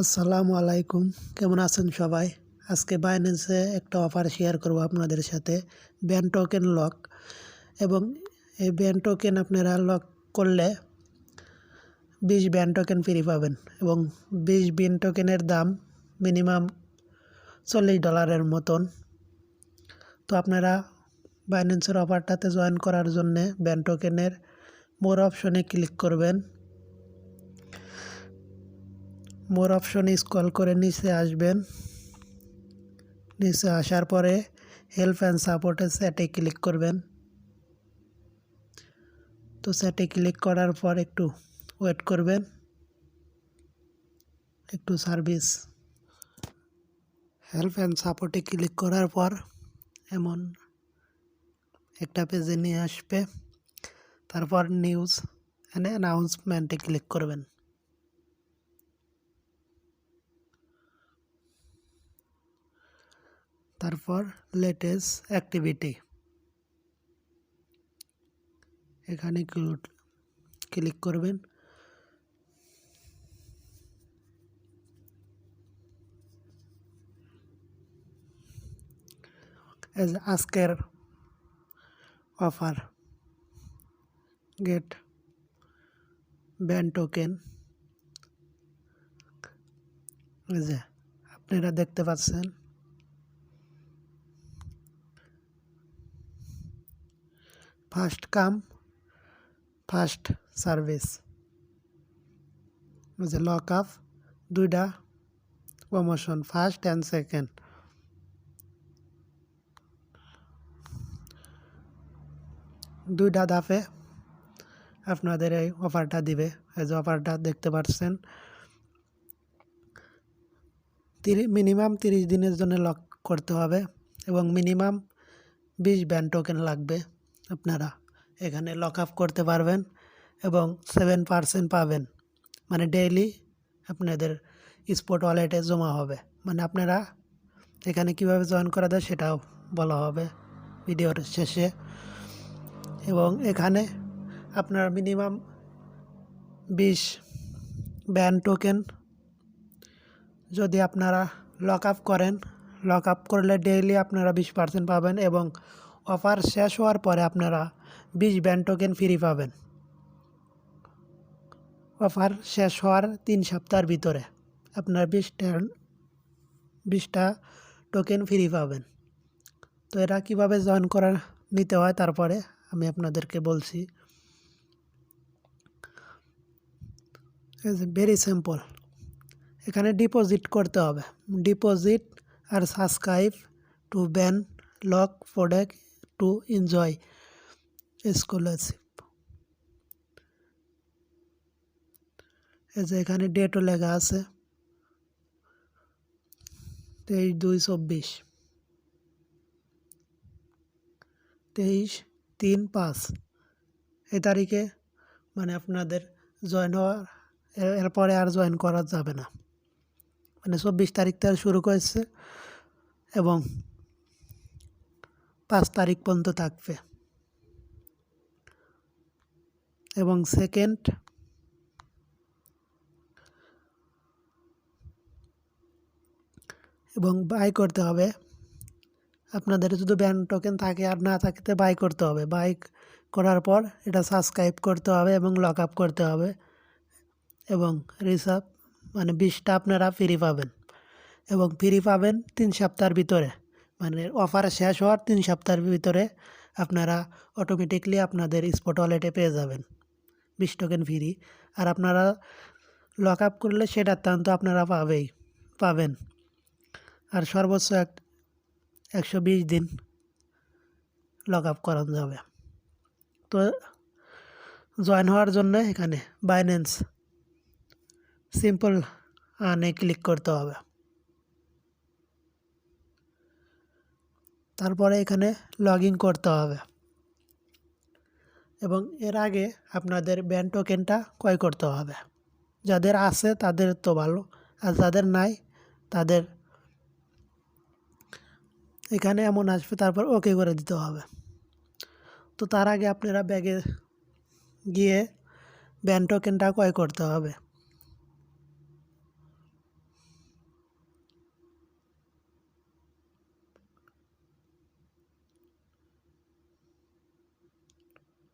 আসসালামু আলাইকুম, কেমন আছেন সবাই? আজকে বাইন্যান্সে একটা অফার শেয়ার করব আপনাদের সাথে, ব্যান্ড টোকেন লক। এবং এই ব্যান্ড টোকেন আপনারা লক করলে 20 ব্যান্ড টোকেন ফ্রি পাবেন। এবং 20 ব্যান্ড টোকেনের দাম মিনিমাম $40 মতন। তো আপনারা বাইন্যান্সের অফারটাতে জয়েন করার জন্যে ব্যান্ড টোকেনের মোর অপশনে ক্লিক করবেন। মোর অপশনে স্ক্রল করে নিচে আসবেন। নিচে আসার পরে হেল্প অ্যান্ড সাপোর্টের চ্যাটে ক্লিক করবেন। তো চ্যাটে ক্লিক করার পর একটু ওয়েট করবেন, একটু সার্ভিস। হেল্প অ্যান্ড সাপোর্টে ক্লিক করার পর এমন একটা পেজে নিয়ে আসবে। তারপর নিউজ অ্যান্ড অ্যানাউন্সমেন্টে ক্লিক করবেন। তারপর লেটেস্ট অ্যাক্টিভিটি এখানে ক্লিক করবেন। আজকের অফার গেট ব্যান্ড টোকেন, যে আপনারা দেখতে পাচ্ছেন ফার্স্ট কাম ফার্স্ট সার্ভিস, যে লক আপ দুইটা প্রমোশন, ফার্স্ট অ্যান্ড সেকেন্ড। দুইটা ধাপে আপনাদের এই অফারটা দিবে। এই যে অফারটা দেখতে পাচ্ছেন, মিনিমাম 30 দিনের জন্য লক করতে হবে এবং মিনিমাম 20 ব্যান্ড টোকেন লাগবে। আপনারা এখানে লক আপ করতে পারবেন এবং 7% পাবেন, মানে ডেইলি আপনাদের স্পট ওয়ালেটে জমা হবে। মানে আপনারা এখানে কিভাবে জয়েন করা যায় সেটাও বলা হবে ভিডিওর শেষে। এবং এখানে আপনারা মিনিমাম 20 ব্যান্ড টোকেন যদি আপনারা লক আপ করেন, লক আপ করলে ডেইলি আপনারা 20% পাবেন এবং অফার শেষ হওয়ার পরে আপনারা 20 ব্যান্ড টোকেন ফ্রি পাবেন। অফার শেষ হওয়ার 3 সপ্তাহের ভিতরে আপনারা 20টা টোকেন ফ্রি পাবেন। তো এরা কীভাবে জয়েন করা নিতে হয় তারপরে আমি আপনাদেরকে বলছি। ভেরি সিম্পল, এখানে ডিপোজিট করতে হবে। ডিপোজিট আর subscribe to ban lock product to enjoy scholarship. এই যে এখানে ডেটও লেখা আছে 23/2/24, 23/3/5 এই তারিখে মানে আপনাদের জয়েন হওয়ার, এরপরে আর জয়েন করা যাবে না। মানে 24 তারিখ থেকে শুরু করেছে এবং 5 তারিখ পর্যন্ত থাকবে। এবং সেকেন্ড এবং বাই করতে হবে। আপনাদের যদি ব্যান্ড টোকেন থাকে আর না থাকতে বাই করতে হবে। বাই করার পর এটা সাবস্ক্রাইব করতে হবে এবং লক আপ করতে হবে এবং রিসার্ভ মানে 20টা আপনারা ফ্রি পাবেন। এবং ফ্রি পাবেন 3 সপ্তাহের ভিতরে, মানে অফার শেষ হওয়ার 3 সপ্তাহের ভিতরে আপনারা অটোমেটিকলি আপনাদের স্পট ওয়ালেটে পেয়ে যাবেন 20 টোকেন ফ্রি। আর আপনারা লক আপ করলে সেটার দাম তো আপনারা পাবেন। আর সর্বোচ্চ 120 দিন লক আপ করানো যাবে। তো জয়েন হওয়ার জন্য এখানে বাইন্যান্স সিম্পল আনে ক্লিক করতে হবে। তারপরে এখানে লগ ইন করতে হবে এবং এর আগে আপনাদের ব্যান্ড টোকেনটা ক্রয় করতে হবে। যাদের আছে তাদের তো ভালো, আর যাদের নাই তাদের এখানে এমন আসবে, তারপর ওকে করে দিতে হবে। তো তার আগে আপনারা ব্যাগে গিয়ে ব্যান্ড টোকেনটা ক্রয় করতে হবে।